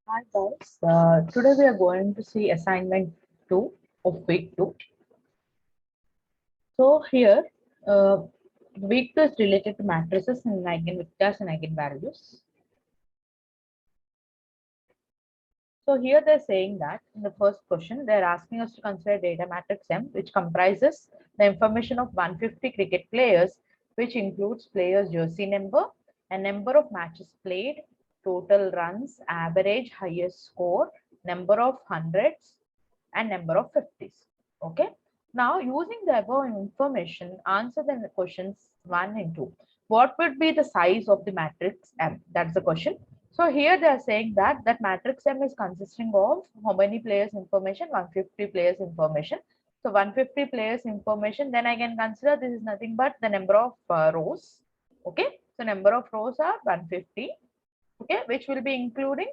Hi guys, today we are going to see assignment 2 of week 2. So here, week 2 is related to matrices and eigenvectors and eigenvalues. So here they're saying that in the first question, they're asking us to consider data matrix M, which comprises the information of 150 cricket players, which includes players' jersey number and number of matches played, total runs, average, highest score, number of hundreds, and number of 50s. Okay. Now, using the above information, answer the questions 1 and 2. What would be the size of the matrix M? That's the question. So here they are saying that matrix M is consisting of how many players information? 150 players information. So 150 players information, then I can consider this is nothing but the number of rows. Okay. So number of rows are 150. Okay. Which will be including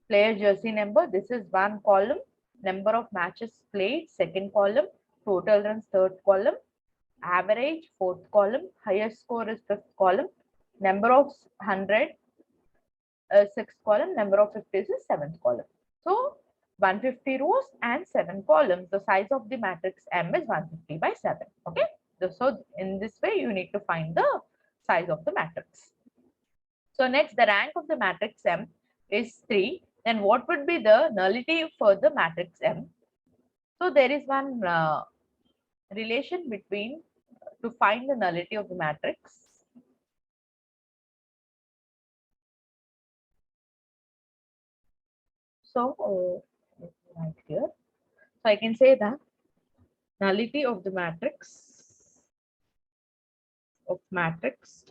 player jersey number. This is one column. Number of matches played, second column. Total runs, third column. Average, fourth column. Highest score is fifth column. Number of 100, sixth column, number of 50s is seventh column. So 150 rows and 7 columns. The size of the matrix M is 150 by 7. Okay. So in this way, you need to find the size of the matrix. So next, the rank of the matrix M is 3. Then what would be the nullity for the matrix M? So there is one relation between to find the nullity of the matrix. So let me write here. So I can say that nullity of the matrix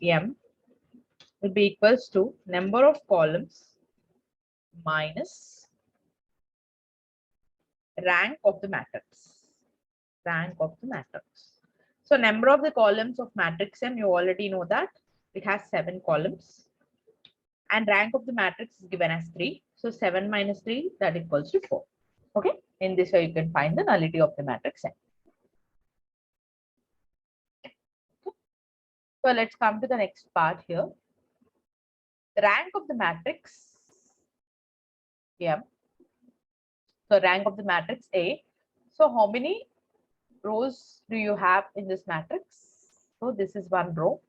M will be equals to number of columns minus rank of the matrix. Rank of the matrix. So number of the columns of matrix M, you already know that it has 7 columns. And rank of the matrix is given as 3. So 7 minus 3, that equals to 4. Okay. In this way, you can find the nullity of the matrix M. So let's come to the next part here. The rank of the matrix M. So rank of the matrix A. So how many rows do you have in this matrix? So this is one row.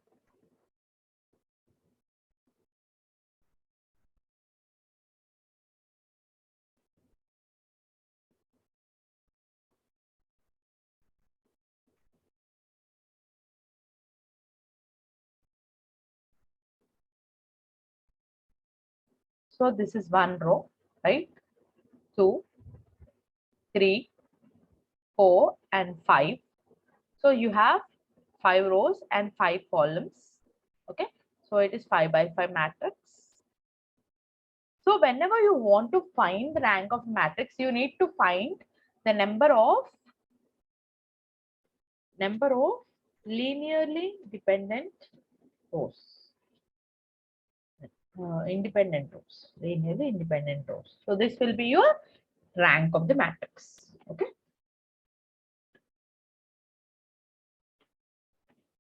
So this is one row, right? 2, 3, 4, and 5. So you have 5 rows and 5 columns. Okay. So it is 5 by 5 matrix. So whenever you want to find the rank of matrix, you need to find the number of linearly dependent rows. Independent rows. Linearly independent rows. So this will be your rank of the matrix. Okay.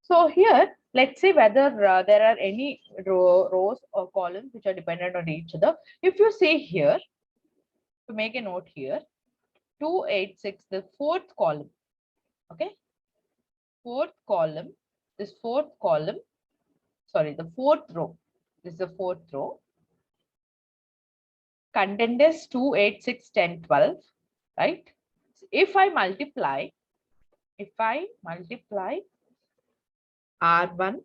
So here, let's see whether there are any rows or columns which are dependent on each other. If you see here, to make a note here, 286, the fourth column. Okay. Fourth column, this fourth column, sorry, the fourth row. This is the fourth row. Content is 2, 8, 6, 10, 12, right? So if I multiply R1,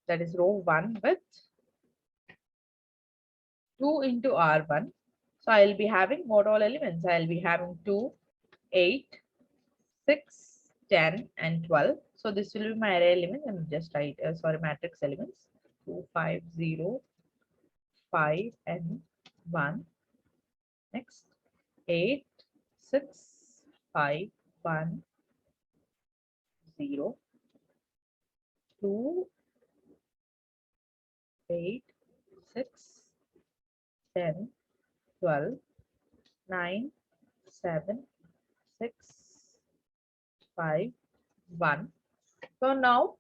that is row 1 with 2 into R1. So I'll be having what all elements? I'll be having 2, 8, 6, 10, and 12. So this will be my array element. I'm just write, matrix elements. 2, 5, 0, 5, and 1. Next, 8, 6, 5, 1, 0, 2, 8, 6, 10, 12, 9, 7, 6, 5, 1. So now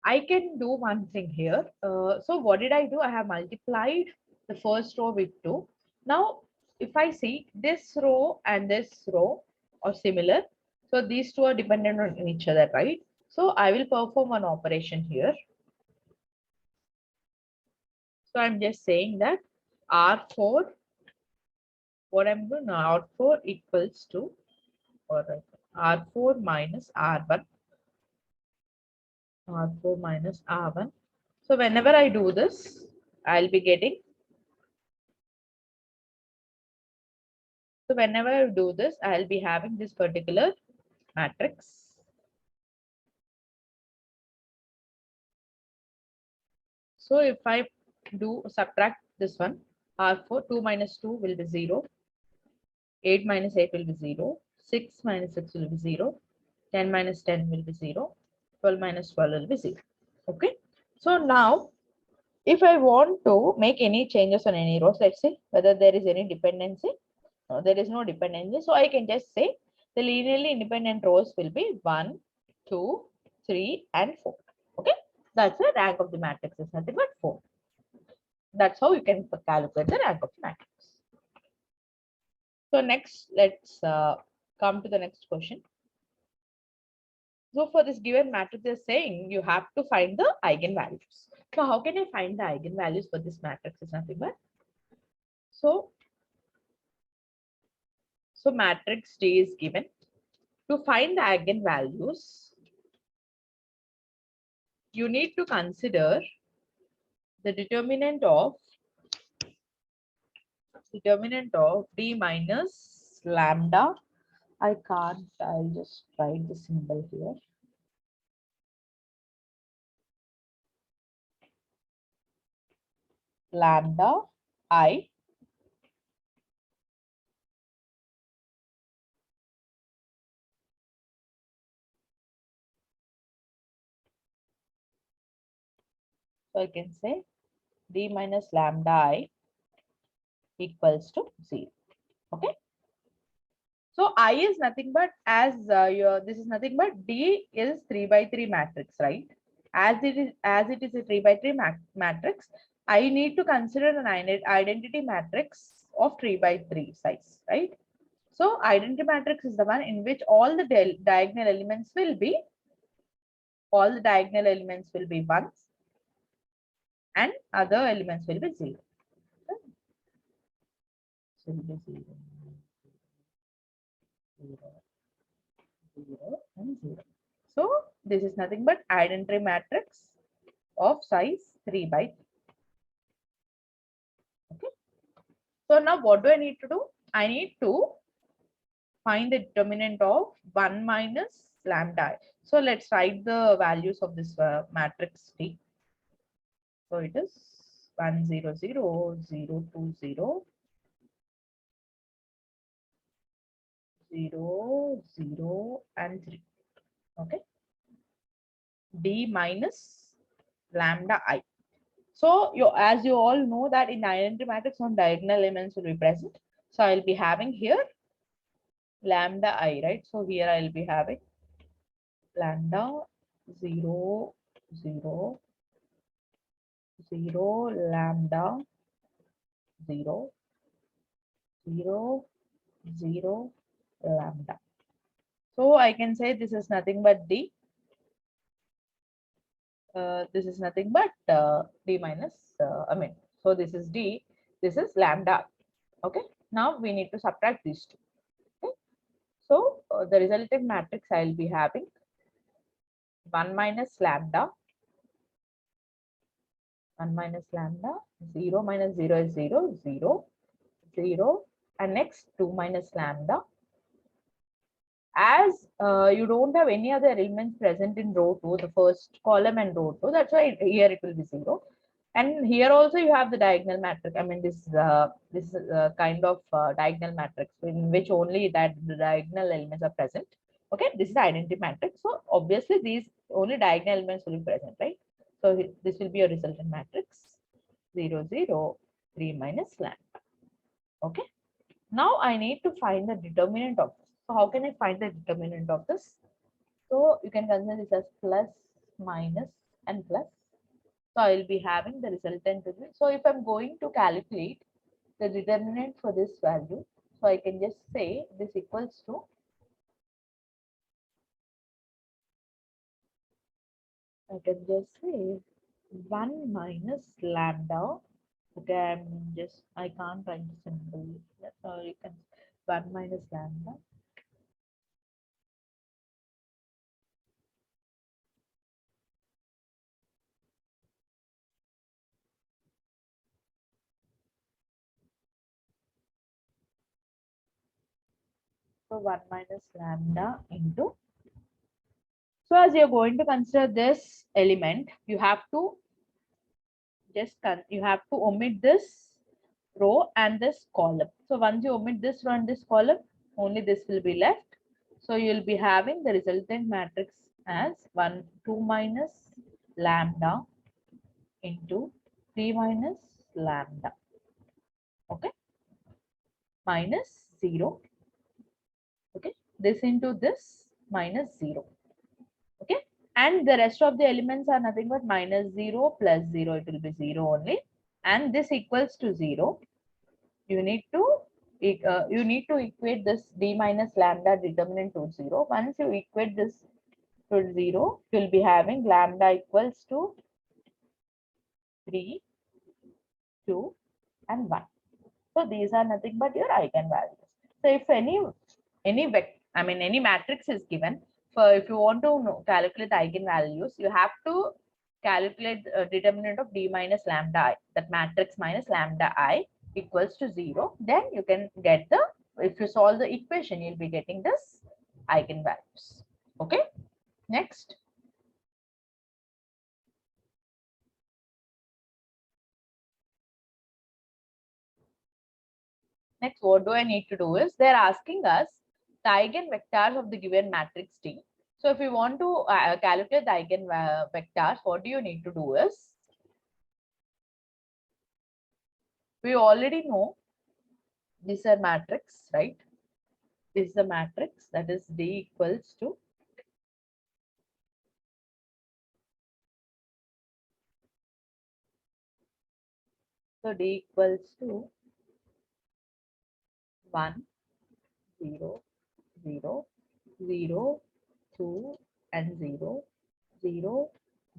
I can do one thing here. So what did I do? I have multiplied the first row with 2. Now, if I see this row and this row are similar, so these two are dependent on each other, right? So I will perform one operation here. So I'm just saying that R4, what I'm doing now, R4 equals to, or R4 minus R1, R4 minus R1. So whenever I do this, I'll be getting. So whenever I do this, I'll be having this particular matrix. So if I do subtract this one, R4, 2 minus 2 will be 0, 8 minus 8 will be 0, 6 minus 6 will be 0, 10 minus 10 will be 0, 12 minus 12 will be 0. Okay. So now, if I want to make any changes on any rows, let's say whether there is any dependency, there is no dependency. So I can just say the linearly independent rows will be 1, 2, 3, and 4. Okay. That's the rank of the matrix is nothing but 4. That's how you can calculate the rank of the matrix. So next, let's come to the next question. So for this given matrix, they're saying you have to find the eigenvalues. So how can I find the eigenvalues for this matrix is nothing but, so matrix D is given. To find the eigenvalues, you need to consider the determinant of D minus lambda. I can't, I'll just write the symbol here. Lambda I so I can say D minus lambda I equals to 0. Okay. So I is nothing but, as this is nothing but D is 3 by 3 matrix, right? As it is a 3 by 3 matrix, I need to consider an identity matrix of 3 by 3 size, right? So identity matrix is the one in which all the diagonal elements will be ones and other elements will be 0. So it will be 0, 0, 0, and 0. So this is nothing but identity matrix of size 3 by 3. Okay. So now what do I need to do? I need to find the determinant of 1 minus lambda. So let's write the values of this matrix T. So it is 1, 0, 0, 0, 2, 0, 0, 0, and 3. Okay. D minus lambda I. So as you all know that in identity matrix, some diagonal elements will be present. So I'll be having here lambda I, right? So here I'll be having lambda 0, 0, 0, lambda 0, 0, 0, lambda. So I can say this is nothing but D. This is nothing but D minus, so this is D, this is lambda. Okay. Now we need to subtract these two. Okay. So the resultant matrix I'll be having 1 minus lambda, 1 minus lambda, 0 minus 0 is 0, 0, 0, and next 2 minus lambda. As you don't have any other elements present in row 2, the first column and row 2, that's why here it will be 0. And here also you have the diagonal matrix. I mean, this is a kind of diagonal matrix in which only that the diagonal elements are present. Okay, this is the identity matrix. So obviously these only diagonal elements will be present, right? So this will be a resultant matrix 0, 0, 3 minus lambda. Okay. Now I need to find the determinant of this. So how can I find the determinant of this? So you can consider this as plus, minus, and plus. So I will be having the resultant to this. So if I'm going to calculate the determinant for this value, so I can just say this equals to I can just say 1 minus lambda. Okay, I can't write the symbol. So you can 1 minus lambda. So 1 minus lambda into. So as you're going to consider this element, you have to you have to omit this row and this column. So once you omit this row and this column, only this will be left. So you'll be having the resultant matrix as 1, 2 minus lambda into 3 minus lambda. Okay, minus 0. Okay, this into this minus 0. Okay, and the rest of the elements are nothing but minus 0 plus 0. It will be 0 only, and this equals to 0. You need to equate this d minus lambda determinant to 0. Once you equate this to 0, you'll be having lambda equals to 3, 2, and 1. So these are nothing but your eigenvalues. So if any matrix is given, for if you want to calculate the eigenvalues, you have to calculate the determinant of d minus lambda I, that matrix minus lambda I equals to 0. Then you can get the, if you solve the equation, you'll be getting this eigenvalues. Okay, next. Next, what do I need to do is they're asking us the eigenvectors of the given matrix T. So if you want to calculate the eigenvectors, what do you need to do is, we already know this is a matrix, right? This is a matrix, that is D equals to D equals to 1, 0, 0, 0, 2, and 0, 0,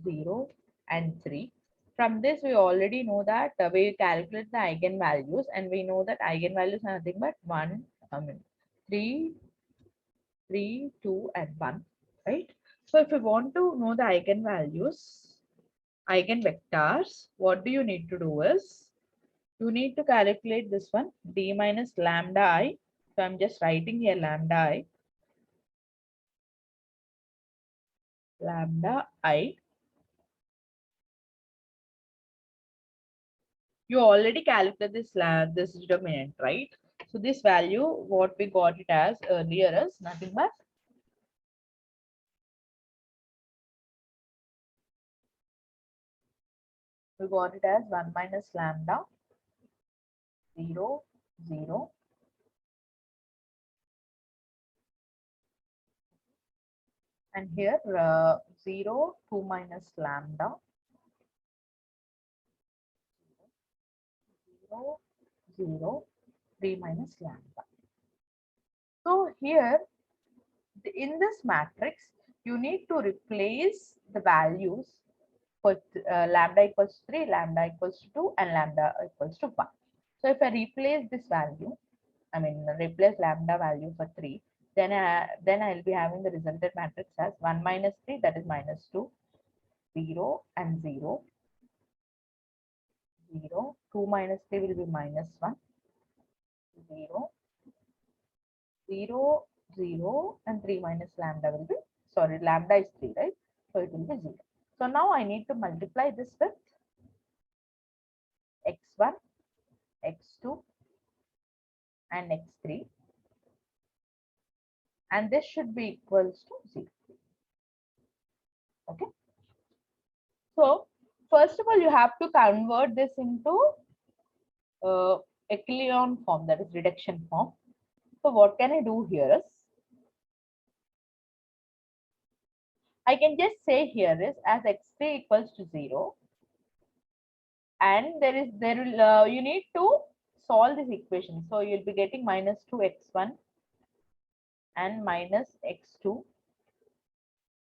0, and 3. From this, we already know that we calculate the eigenvalues, and we know that eigenvalues are nothing but 3, 3, 2, and 1, right? So if you want to know the eigenvalues, eigenvectors, what do you need to do is, you need to calculate this one, d minus lambda I. So I'm just writing here lambda I. You already calculated this determinant, right? So this value, what we got it as earlier is nothing but we got it as 1 minus lambda 0, 0, and here 0, 2 minus lambda 0, 0, 3 minus lambda. So here in this matrix, you need to replace the values for lambda equals 3, lambda equals to 2, and lambda equals to 1. So if I replace this value, replace lambda value for 3, then I'll be having the resultant matrix as 1 minus 3, that is minus 2, 0, and 0, 0, 2 minus 3 will be minus 1, 0, 0, 0, and 3 minus lambda will be, sorry, lambda is 3, right? So it will be 0. So now I need to multiply this with x1, x2, and x3, and this should be equals to 0. Okay. So first of all, you have to convert this into echelon form, that is reduction form. So what can I do here is, I can just say here is as x3 equals to 0, and there will you need to solve this equation. So you'll be getting minus 2x1 and minus x2,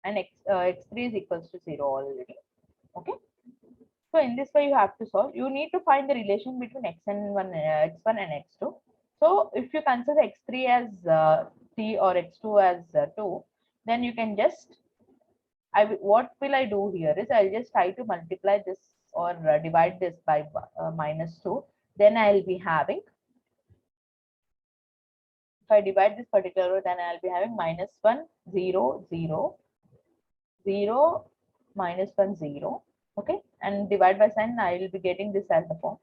and x3 is equals to 0 already. Okay. So in this way you have to solve. You need to find the relation between x1 and x2. So if you consider x3 as 3 or x2 as 2, then you can just what will I do here is I'll just try to multiply this or divide this by minus 2. Then I'll be having, if I divide this particular row, then I'll be having minus 1, 0, 0, 0, minus 1, 0. Okay. And divide by sign, I will be getting this as the form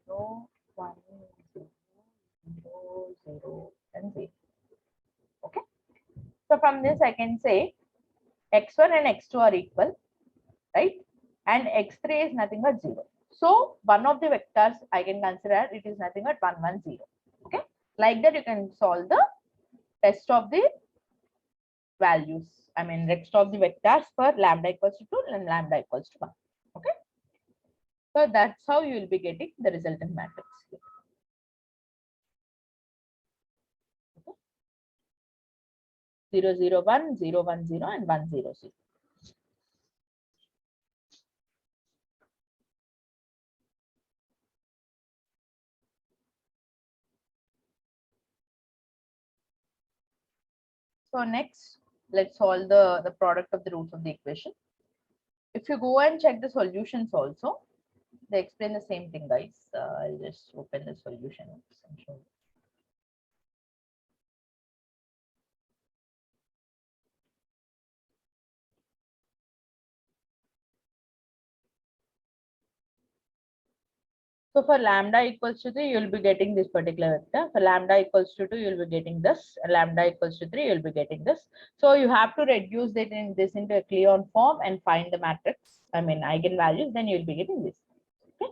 0, 1, 0, 0, 0, and 0. Okay. So from this, I can say x1 and x2 are equal, right? And x3 is nothing but 0. So one of the vectors I can consider it is nothing but 1, 1, 0. Okay. Like that, you can solve the rest of the values. I mean, rest of the vectors for lambda equals to 2 and lambda equals to 1. Okay. So that's how you will be getting the resultant matrix. 0, 0, 1, 0, 1, 0, and 1, 0, 0. So next, let's solve the product of the roots of the equation. If you go and check the solutions also, they explain the same thing, guys. I'll just open the solution and show you. So for lambda equals to 3, you'll be getting this particular vector. For lambda equals to 2, you'll be getting this. Lambda equals to 3, you'll be getting this. So you have to reduce it in this into a Kleon form and find the matrix. I mean eigenvalues. Then you'll be getting this. Okay.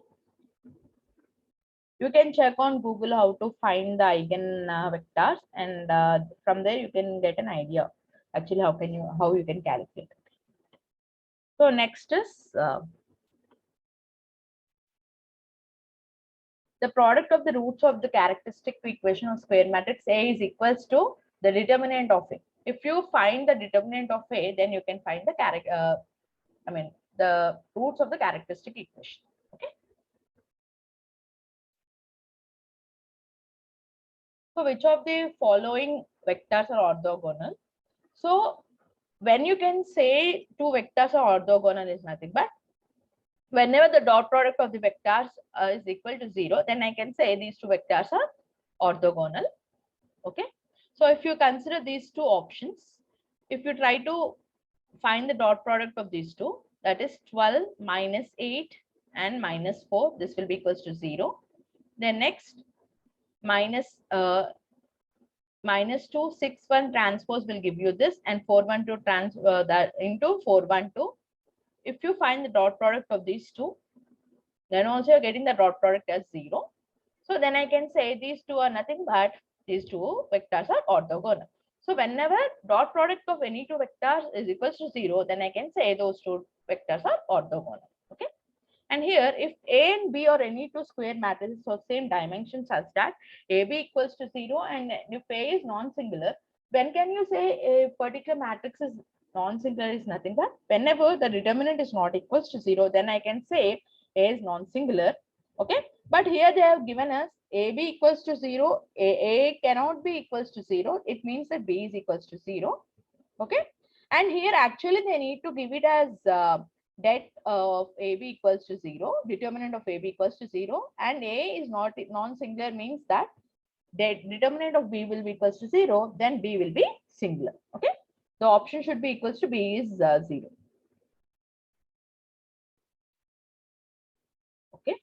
You can check on Google how to find the eigen vectors, and from there you can get an idea. Actually, how you can calculate. So next is the product of the roots of the characteristic equation of square matrix A is equals to the determinant of A. If you find the determinant of A, then you can find the the roots of the characteristic equation. Okay. So which of the following vectors are orthogonal? So when you can say two vectors are orthogonal is nothing but whenever the dot product of the vectors is equal to 0, then I can say these two vectors are orthogonal. Okay. So if you consider these two options, if you try to find the dot product of these two, that is 12 minus 8 and minus 4, this will be equals to 0. Then next minus 2, 6, 1 transpose will give you this, and 4, 1, 2 that into 4, 1, 2. If you find the dot product of these two, then also you're getting the dot product as 0. So then I can say these two are nothing but these two vectors are orthogonal. So whenever dot product of any two vectors is equals to 0, then I can say those two vectors are orthogonal. Okay. And here, if A and B are any two square matrices of same dimension such that AB equals to 0, and if A is non-singular, when can you say a particular matrix is non-singular is nothing but whenever the determinant is not equals to 0, then I can say A is non-singular. Okay. But here they have given us AB equals to 0, A cannot be equals to 0. It means that B is equals to 0. Okay. And here actually they need to give it as det of AB equals to 0, determinant of AB equals to 0, and A is not non-singular means that determinant of B will be equals to 0, then B will be singular. Okay. The option should be equals to B is 0. Okay.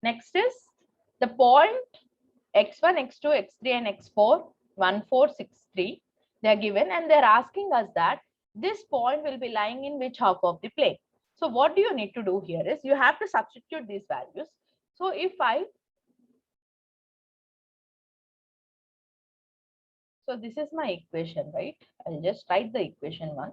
Next is the point x1, x2, x3, and x4, 1, 4, 6, 3. They are given and they're asking us that this point will be lying in which half of the plane. So what do you need to do here is you have to substitute these values. So if I So this is my equation, right? I'll just write the equation once.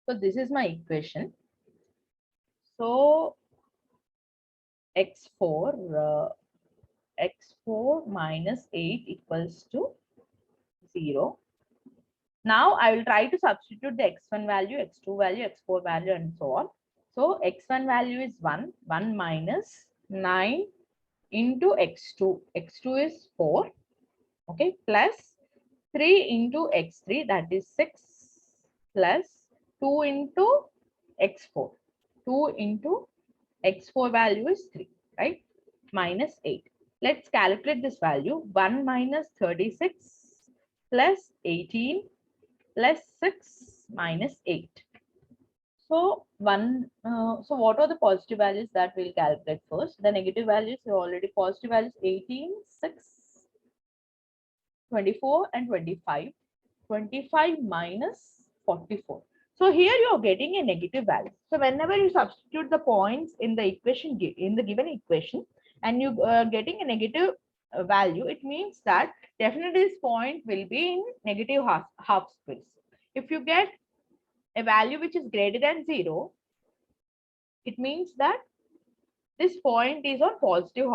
So this is my equation. So x4 minus 8 equals to 0. Now I will try to substitute the x1 value, x2 value, x4 value, and so on. So x1 value is 1, 1 minus 9 into x2. x2 is 4, okay, plus 3 into x3, that is 6, plus 2 into x4. 2 into x4 value is 3, right? Minus 8. Let's calculate this value. 1 minus 36 plus 18 plus 6 minus 8. So so what are the positive values that we'll calculate first? The negative values are already positive values 18, 6, 24 and 25. 25 minus 44. So here you are getting a negative value. So whenever you substitute the points in the equation, in the given equation, and you are getting a negative value, it means that definitely this point will be in negative half space. If you get a value which is greater than 0, it means that this point is on positive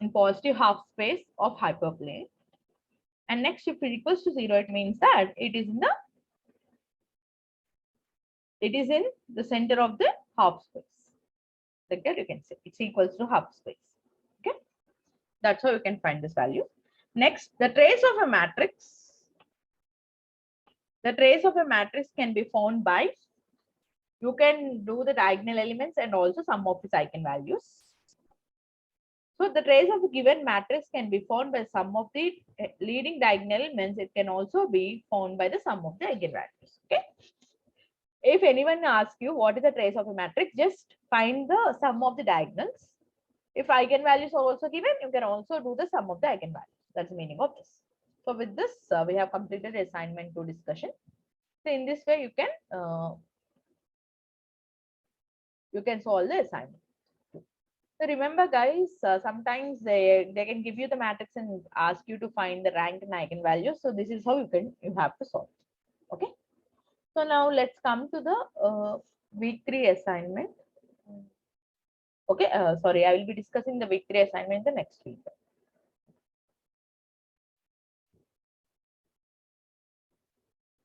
in positive half space of hyperplane. And next, if it equals to 0, it means that it is in the center of the half space. Like that, you can say it's equals to half space. Okay, that's how you can find this value. Next, the trace of a matrix. The trace of a matrix can be found by, you can do the diagonal elements and also sum of its eigenvalues. So the trace of a given matrix can be found by sum of the leading diagonal elements. It can also be found by the sum of the eigenvalues. Okay. If anyone asks you what is the trace of a matrix, just find the sum of the diagonals. If eigenvalues are also given, you can also do the sum of the eigenvalues. That's the meaning of this. So with this, we have completed assignment 2 discussion. So in this way, you can solve the assignment. So remember, guys, sometimes they can give you the matrix and ask you to find the rank and eigenvalues. So this is how you have to solve. Okay. So now let's come to the week 3 assignment. Okay, sorry, I will be discussing the week 3 assignment the next week.